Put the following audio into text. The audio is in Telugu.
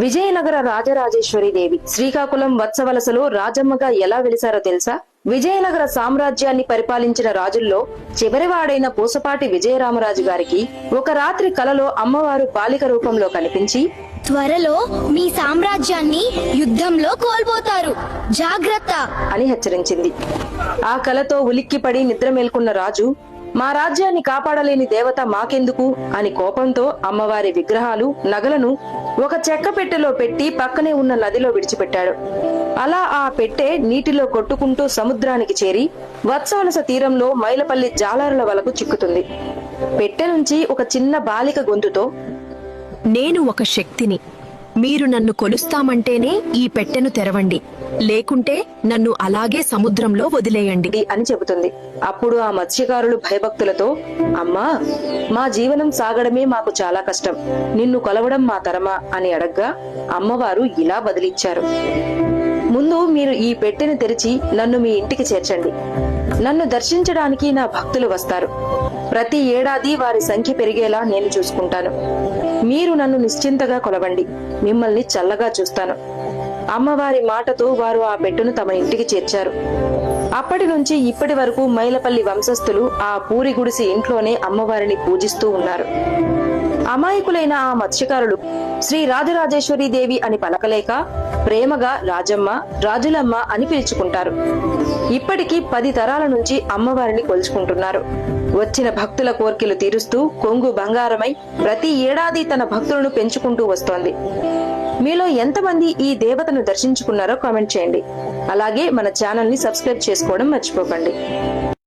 విజయనగర రాజరాజేశ్వరి దేవి శ్రీకాకుళం వత్సవలసలో రాజమ్మగా ఎలా వెలిసారో తెలుసా? విజయనగర సామ్రాజ్యాన్ని పరిపాలించిన రాజుల్లో చివరివాడైన పూసపాటి విజయరామరాజు గారికి ఒక రాత్రి కలలో అమ్మవారు బాలిక రూపంలో కనిపించి, త్వరలో మీ సామ్రాజ్యాన్ని యుద్ధంలో కోల్పోతారు, జాగ్రత్త అని హెచ్చరించింది. ఆ కలతో ఉలిక్కిపడి నిద్ర మేల్కొన్న రాజు, మా రాజ్యాన్ని కాపాడలేని దేవత మాకెందుకు అని కోపంతో అమ్మవారి విగ్రహాలు, నగలను ఒక చెక్క పెట్టెలో పెట్టి పక్కనే ఉన్న నదిలో విడిచిపెట్టాడు. అలా ఆ పెట్టె నీటిలో కొట్టుకుంటూ సముద్రానికి చేరి వత్సవలస తీరంలో మైలపల్లి జాలారుల వలకు చిక్కుతుంది. పెట్టె నుంచి ఒక చిన్న బాలిక గొంతుతో, నేను ఒక శక్తిని, మీరు నన్ను కొలుస్తామంటేనే ఈ పెట్టెను తెరవండి, లేకుంటే నన్ను అలాగే సముద్రంలో వదిలేయండి అని చెబుతుంది. అప్పుడు ఆ మత్స్యకారులు భయభక్తులతో, అమ్మా, మా జీవనం సాగడమే మాకు చాలా కష్టం, నిన్ను కొలవడం మా తరమా అని అడగ్గా అమ్మవారు ఇలా బదిలిచ్చారు. ముందు మీరు ఈ పెట్టెను తెరిచి నన్ను మీ ఇంటికి చేర్చండి. నన్ను దర్శించడానికి నా భక్తులు వస్తారు. ప్రతి ఏడాది వారి సంఖ్య పెరిగేలా నేను చూసుకుంటాను. మీరు నన్ను నిశ్చింతగా కొలవండి, మిమ్మల్ని చల్లగా చూస్తాను. అమ్మవారి మాటతో వారు ఆ పెట్టెను తమ ఇంటికి చేర్చారు. అప్పటి నుంచి ఇప్పటి వరకు మైలపల్లి వంశస్థులు ఆ పూరి గుడిసి ఇంట్లోనే అమ్మవారిని పూజిస్తూ ఉన్నారు. అమాయకులైన ఆ మత్స్యకారులు శ్రీ రాజరాజేశ్వరి దేవి అని పలకలేక ప్రేమగా రాజమ్మ, రాజులమ్మ అని పిలుచుకుంటారు. ఇప్పటికీ 10 తరాల నుంచి అమ్మవారిని కొలుచుకుంటున్నారు. వచ్చిన భక్తుల కోర్కెలు తీరుస్తూ కొంగు బంగారమై ప్రతి ఏడాది తన భక్తులను పెంచుకుంటూ వస్తోంది. మీలో ఎంతమంది ఈ దేవతను దర్శించుకున్నారో కామెంట్ చేయండి. అలాగే మన ఛానల్ ని సబ్స్క్రైబ్ చేసుకోవడం మర్చిపోకండి.